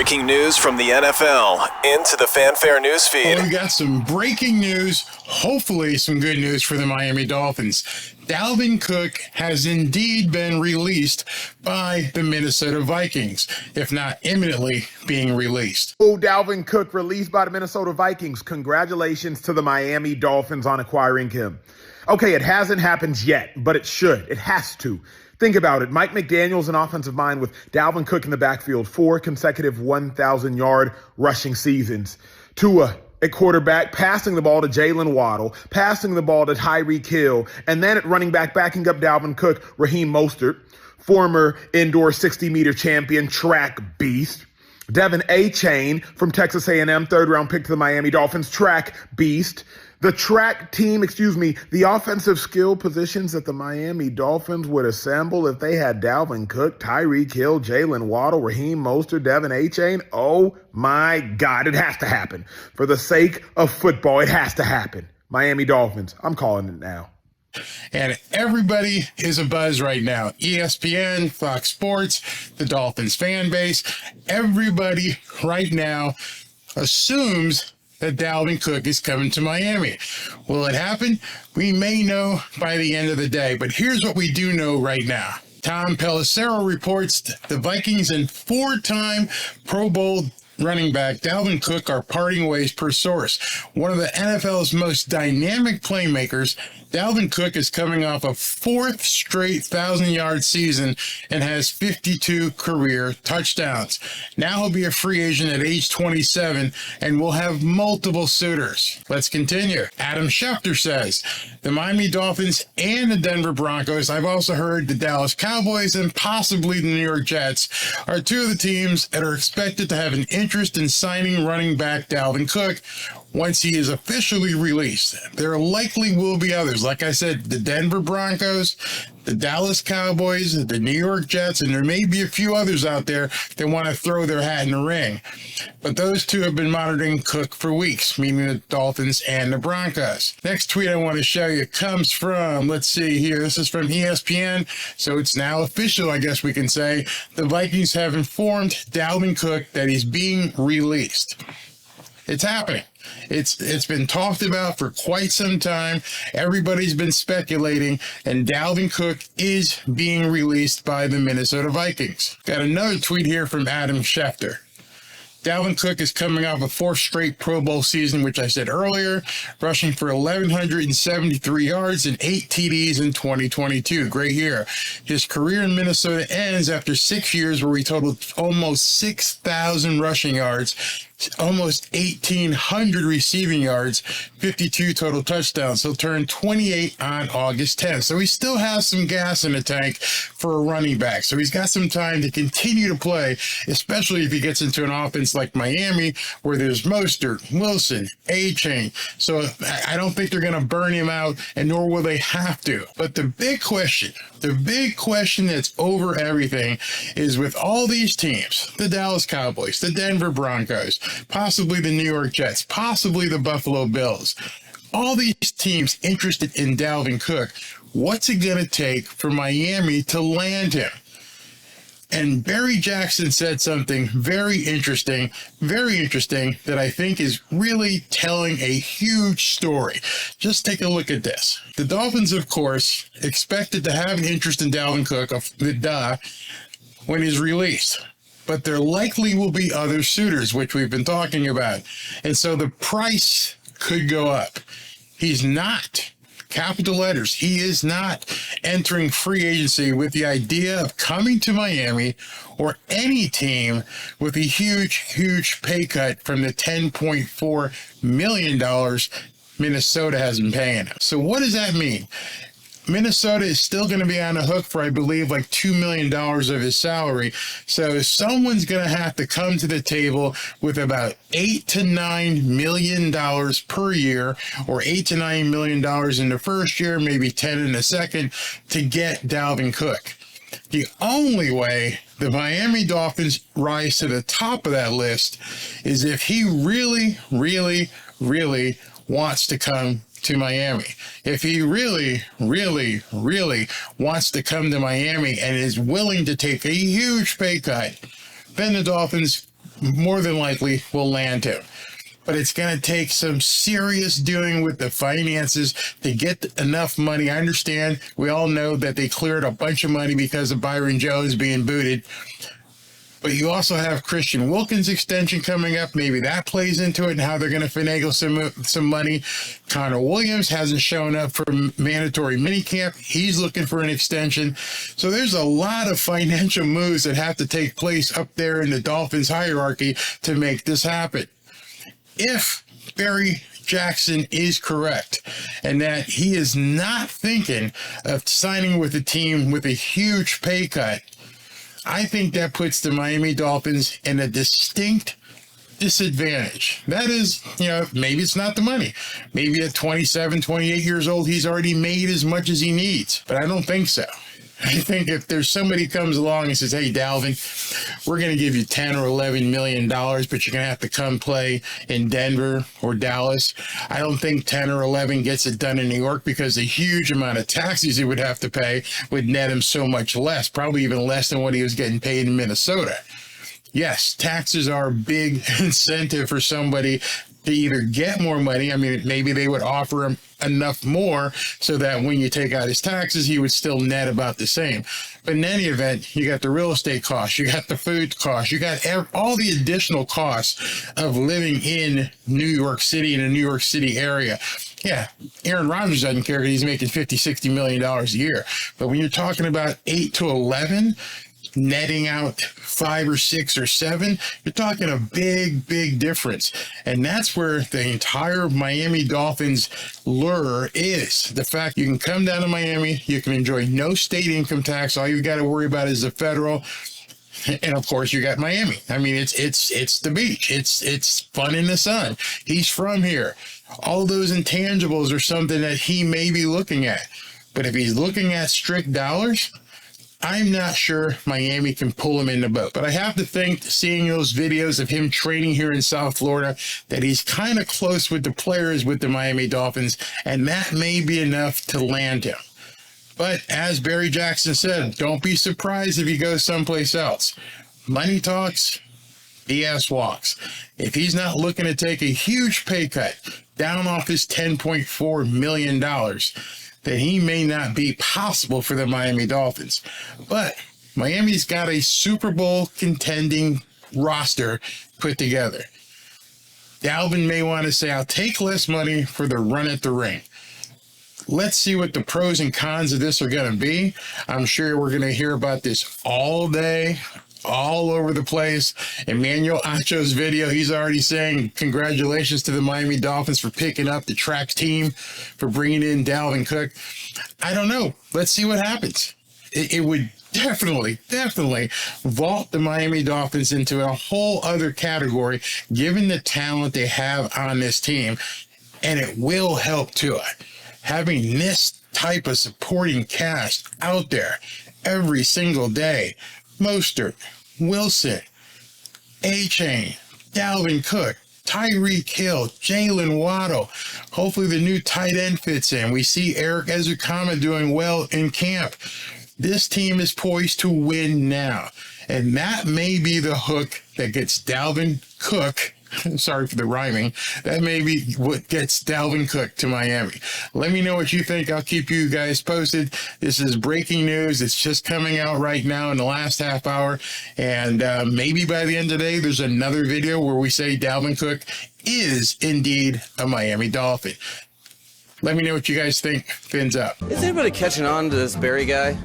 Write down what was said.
Breaking news from the NFL into the Fanfare newsfeed. Well, we got some breaking news, hopefully some good news for the Miami Dolphins. Dalvin Cook has indeed been released by the Minnesota Vikings, if not imminently being released. Dalvin Cook released by the Minnesota Vikings. Congratulations to the Miami Dolphins on acquiring him. Okay, it hasn't happened yet, but it should. It has to. Think about it. Mike McDaniel's an offensive mind with Dalvin Cook in the backfield, 4 consecutive 1,000-yard rushing seasons. Tua at quarterback, passing the ball to Jalen Waddle, passing the ball to Tyreek Hill, and then at running back, backing up Dalvin Cook, Raheem Mostert, former indoor 60-meter champion, track beast. Devin A-Chain from Texas A&M, third-round pick to the Miami Dolphins, track beast. The track team, the offensive skill positions that the Miami Dolphins would assemble if they had Dalvin Cook, Tyreek Hill, Jalen Waddle, Raheem Mostert, Devin A-Chain. Oh my God, it has to happen. For the sake of football, it has to happen. Miami Dolphins, I'm calling it now. And everybody is abuzz right now. ESPN, Fox Sports, the Dolphins fan base, everybody right now assumes that Dalvin Cook is coming to Miami. Will it happen? We may know by the end of the day, but here's what we do know right now. Tom Pelissero reports the Vikings and 4-time Pro Bowl running back Dalvin Cook are parting ways per source. One of the NFL's most dynamic playmakers, Dalvin Cook is coming off a 4th straight 1,000-yard season and has 52 career touchdowns. Now he'll be a free agent at age 27 and will have multiple suitors. Let's continue. Adam Schefter says, the Miami Dolphins and the Denver Broncos, I've also heard the Dallas Cowboys and possibly the New York Jets, are 2 of the teams that are expected to have an interest in signing running back Dalvin Cook once he is officially released. There likely will be others. Like I said, the Denver Broncos, the Dallas Cowboys, the New York Jets, and there may be a few others out there that want to throw their hat in the ring. But those 2 have been monitoring Cook for weeks, meaning the Dolphins and the Broncos. Next tweet I want to show you comes from, let's see here, this is from ESPN, so it's now official, I guess we can say. The Vikings have informed Dalvin Cook that he's being released. It's happening. It's been talked about for quite some time. Everybody's been speculating, and Dalvin Cook is being released by the Minnesota Vikings. Got another tweet here from Adam Schefter. Dalvin Cook is coming off a 4th straight Pro Bowl season, which I said earlier, rushing for 1,173 yards and 8 TDs in 2022. Great year. His career in Minnesota ends after 6 years where he totaled almost 6,000 rushing yards, almost 1,800 receiving yards, 52 total touchdowns. He'll turn 28 on August 10th. So he still has some gas in the tank for a running back. So he's got some time to continue to play, especially if he gets into an offense like Miami where there's Mostert, Wilson, A-Chain. So I don't think they're going to burn him out, and nor will they have to. But the big question that's over everything is with all these teams, the Dallas Cowboys, the Denver Broncos, possibly the New York Jets, possibly the Buffalo Bills, all these teams interested in Dalvin Cook, what's it going to take for Miami to land him? And Barry Jackson said something very interesting that I think is really telling a huge story. Just take a look at this. The Dolphins, of course, expected to have an interest in Dalvin Cook when he's released. But there likely will be other suitors, which we've been talking about. And so the price could go up. He's not, capital letters, he is not entering free agency with the idea of coming to Miami or any team with a huge pay cut from the $10.4 million Minnesota has been paying him. So what does that mean? Minnesota is still going to be on the hook for, I believe, like $2 million of his salary. So someone's going to have to come to the table with about $8 to $9 million per year, or $8 to $9 million in the first year, maybe 10 in the second, to get Dalvin Cook. The only way the Miami Dolphins rise to the top of that list is if he really wants to come to Miami. If he really wants to come to Miami and is willing to take a huge pay cut, then the Dolphins more than likely will land him. But it's going to take some serious doing with the finances to get enough money. I understand. We all know that they cleared a bunch of money because of Byron Jones being booted. But you also have Christian Wilkins' extension coming up. Maybe that plays into it and how they're going to finagle some money. Connor Williams hasn't shown up for mandatory minicamp. He's looking for an extension. So there's a lot of financial moves that have to take place up there in the Dolphins hierarchy to make this happen. If Barry Jackson is correct and that he is not thinking of signing with a team with a huge pay cut, I think that puts the Miami Dolphins in a distinct disadvantage. That is, maybe it's not the money. Maybe at 27, 28 years old, he's already made as much as he needs, but I don't think so. I think if there's somebody comes along and says, hey, Dalvin, we're going to give you $10 or $11 million, but you're going to have to come play in Denver or Dallas. I don't think 10 or 11 gets it done in New York because the huge amount of taxes he would have to pay would net him so much less, probably even less than what he was getting paid in Minnesota. Yes, taxes are a big incentive for somebody to either get more money. I mean, maybe they would offer him enough more so that when you take out his taxes, he would still net about the same. But in any event, you got the real estate costs, you got the food costs, you got all the additional costs of living in New York City, in a New York City area. Yeah, Aaron Rodgers doesn't care because he's making $50-60 million a year. But when you're talking about 8 to 11, netting out 5 or 6 or 7, you're talking a big difference. And that's where the entire Miami Dolphins lure is. The fact you can come down to Miami, you can enjoy no state income tax. All you've got to worry about is the federal. And of course you got Miami. I mean, it's the beach. It's fun in the sun. He's from here. All those intangibles are something that he may be looking at. But if he's looking at strict dollars, I'm not sure Miami can pull him in the boat. But I have to think, seeing those videos of him training here in South Florida, that he's kind of close with the players with the Miami Dolphins, and that may be enough to land him. But as Barry Jackson said, don't be surprised if he goes someplace else. Money talks, BS walks. If he's not looking to take a huge pay cut down off his $10.4 million, that he may not be possible for the Miami Dolphins. But Miami's got a Super Bowl contending roster put together. Dalvin may want to say, I'll take less money for the run at the ring. Let's see what the pros and cons of this are going to be. I'm sure we're going to hear about this all day, all over the place. Emmanuel Acho's video, he's already saying congratulations to the Miami Dolphins for picking up the track team, for bringing in Dalvin Cook. I don't know. Let's see what happens. It would definitely vault the Miami Dolphins into a whole other category, given the talent they have on this team. And it will help to it. Having this type of supporting cast out there every single day. Mostert, Wilson, A-Chain, Dalvin Cook, Tyreek Hill, Jalen Waddle. Hopefully the new tight end fits in. We see Eric Ezukama doing well in camp. This team is poised to win now. And that may be the hook that gets Dalvin Cook, sorry for the rhyming, that may be what gets Dalvin Cook to Miami. Let me know what you think. I'll keep you guys posted. This is breaking news. It's just coming out right now in the last half hour. And maybe by the end of the day, there's another video where we say Dalvin Cook is indeed a Miami Dolphin. Let me know what you guys think. Fins up. Is anybody catching on to this Barry guy?